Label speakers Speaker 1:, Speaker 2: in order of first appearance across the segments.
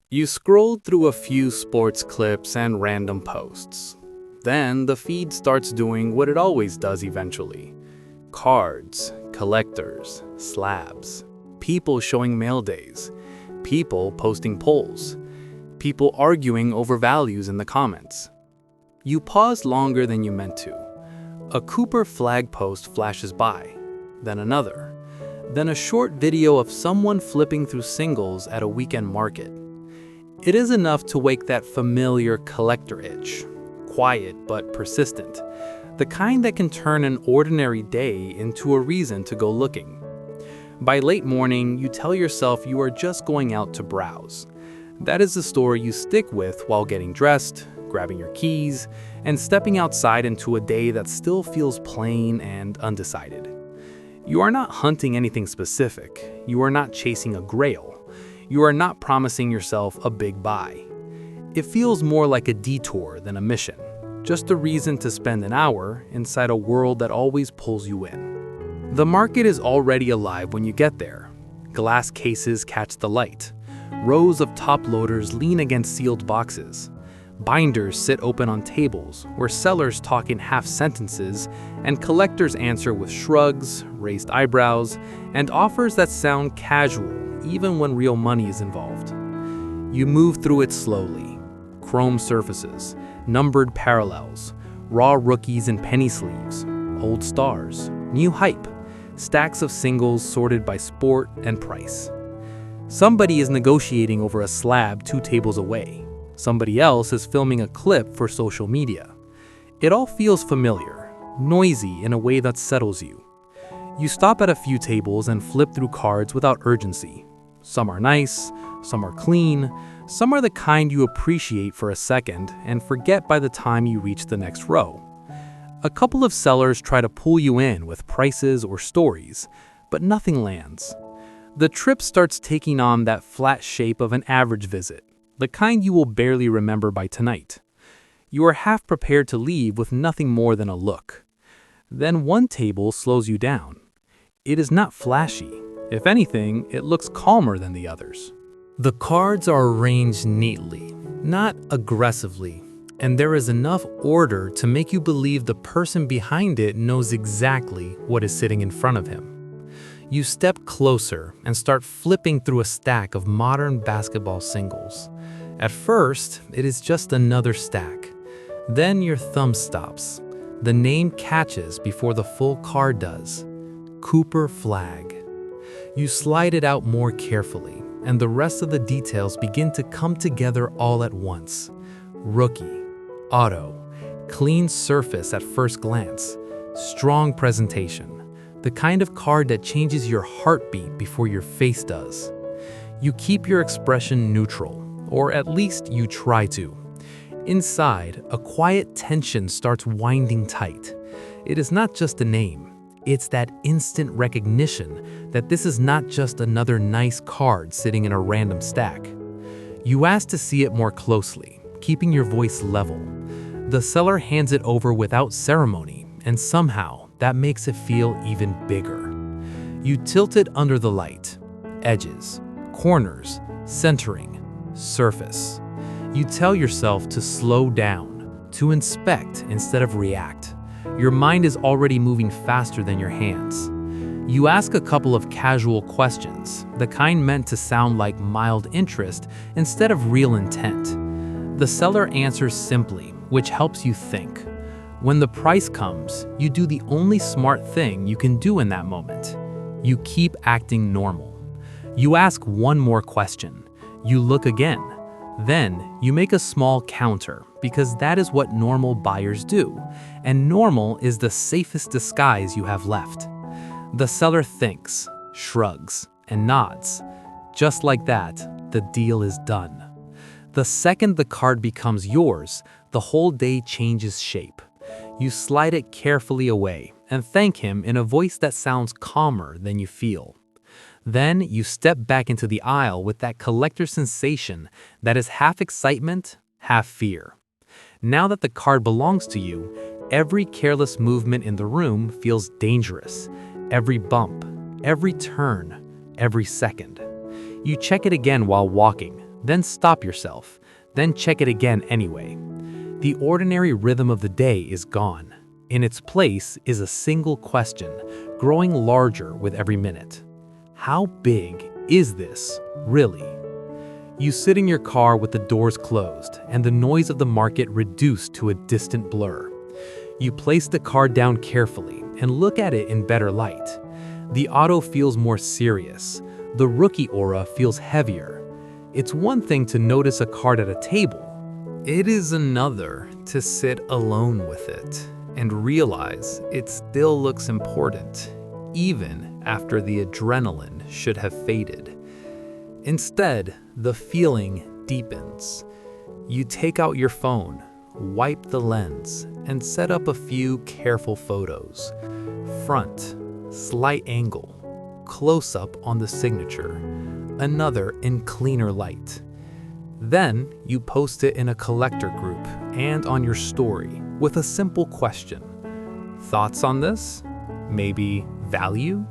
Speaker 1: You scroll through a few sports clips and random posts. Then the feed starts doing what it always does eventually. Cards, collectors, slabs, people showing mail days, people posting polls, people arguing over values in the comments. You pause longer than you meant to. A Cooper Flagg post flashes by, then another, then a short video of someone flipping through singles at a weekend market. It is enough to wake that familiar collector itch, quiet but persistent, the kind that can turn an ordinary day into a reason to go looking. By late morning, you tell yourself you are just going out to browse. That is the story you stick with while getting dressed, grabbing your keys, and stepping outside into a day that still feels plain and undecided. You are not hunting anything specific. You are not chasing a grail. You are not promising yourself a big buy. It feels more like a detour than a mission, just a reason to spend an hour inside a world that always pulls you in. The market is already alive when you get there. Glass cases catch the light. Rows of top loaders lean against sealed boxes. Binders sit open on tables where sellers talk in half sentences and collectors answer with shrugs, raised eyebrows, and offers that sound casual even when real money is involved. You move through it slowly. Chrome surfaces, numbered parallels, raw rookies in penny sleeves, old stars, new hype, stacks of singles sorted by sport and price. Somebody is negotiating over a slab 2 tables away. Somebody else is filming a clip for social media. It all feels familiar, noisy in a way that settles you. You stop at a few tables and flip through cards without urgency. Some are nice, some are clean, some are the kind you appreciate for a second and forget by the time you reach the next row. A couple of sellers try to pull you in with prices or stories, but nothing lands. The trip starts taking on that flat shape of an average visit, the kind you will barely remember by tonight. You are half prepared to leave with nothing more than a look. Then one table slows you down. It is not flashy. If anything, it looks calmer than the others. The cards are arranged neatly, not aggressively, and there is enough order to make you believe the person behind it knows exactly what is sitting in front of him. You step closer and start flipping through a stack of modern basketball singles. At first, it is just another stack. Then your thumb stops. The name catches before the full card does. Cooper Flagg. You slide it out more carefully, and the rest of the details begin to come together all at once. Rookie, auto, clean surface at first glance, strong presentation, the kind of card that changes your heartbeat before your face does. You keep your expression neutral, or at least you try to. Inside, a quiet tension starts winding tight. It is not just a name. It's that instant recognition that this is not just another nice card sitting in a random stack. You ask to see it more closely, keeping your voice level. The seller hands it over without ceremony, and somehow that makes it feel even bigger. You tilt it under the light. Edges, corners, centering, surface. You tell yourself to slow down, to inspect instead of react. Your mind is already moving faster than your hands. You ask a couple of casual questions, the kind meant to sound like mild interest instead of real intent. The seller answers simply, which helps you think. When the price comes, you do the only smart thing you can do in that moment. You keep acting normal. You ask one more question. You look again. Then, you make a small counter, because that is what normal buyers do, and normal is the safest disguise you have left. The seller thinks, shrugs, and nods. Just like that, the deal is done. The second the card becomes yours, the whole day changes shape. You slide it carefully away and thank him in a voice that sounds calmer than you feel. Then you step back into the aisle with that collector sensation that is half excitement, half fear. Now that the card belongs to you, every careless movement in the room feels dangerous. Every bump, every turn, every second. You check it again while walking,
Speaker 2: then stop yourself, then check it again anyway. The ordinary rhythm of the day is gone. In its place is a single question, growing larger with every minute. How big is this, really? You sit in your car with the doors closed and the noise of the market reduced to a distant blur. You place the card down carefully and look at it in better light. The auto feels more serious. The rookie aura feels heavier. It's one thing to notice a card at a table.
Speaker 1: It is another to sit alone with it and realize it still looks important, even after the adrenaline should have faded. Instead, the feeling deepens. You take out your phone, wipe the lens, and set up a few careful photos. Front, slight angle, close-up on the signature, another in cleaner light. Then you post it in a collector group and on your story with a simple question. Thoughts on this? Maybe value?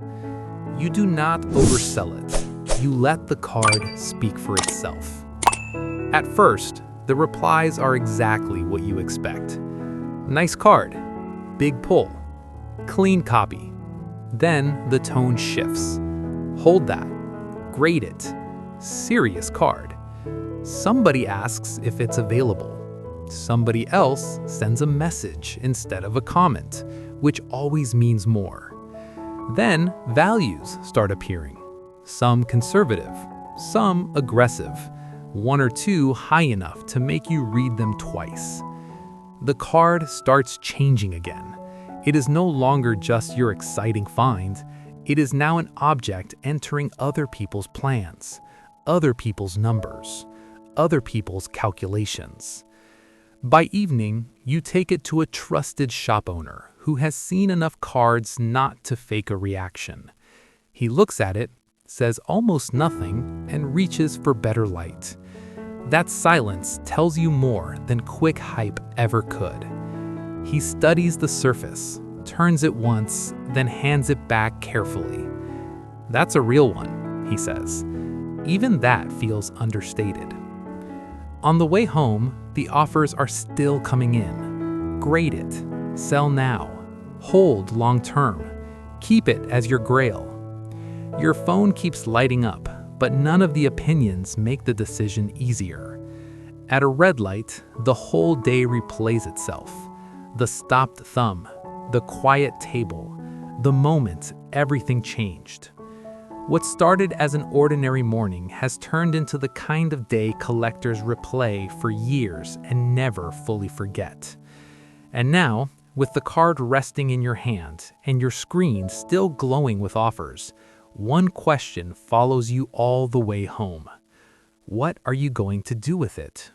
Speaker 1: You do not oversell it. You let the card speak for itself. At first, the replies are exactly what you expect. Nice card, big pull, clean copy. Then the tone shifts. Hold that, grade it, serious card. Somebody asks if it's available. Somebody else sends a message instead of a comment, which always means more. Then values start appearing. Some conservative, some aggressive, one or two high enough to make you read them twice. The card starts changing again. It is no longer just your exciting find. It is now an object entering other people's plans, other people's numbers, other people's calculations. By evening, you take it to a trusted shop owner who has seen enough cards not to fake a reaction. He looks at it, says almost nothing, and reaches for better light. That silence tells you more than quick hype ever could. He studies the surface, turns it once, then hands it back carefully. That's a real one, he says. Even that feels understated. On the way home, the offers are still coming in. Grade it, sell now, hold long term, keep it as your grail. Your phone keeps lighting up, but none of the opinions make the decision easier. At a red light, the whole day replays itself. The stopped thumb, the quiet table, the moment everything changed. What started as an ordinary morning has turned into the kind of day collectors replay for years and never fully forget. And now, with the card resting in your hand and your screen still glowing with offers, one question follows you all the way home. What are you going to do with it?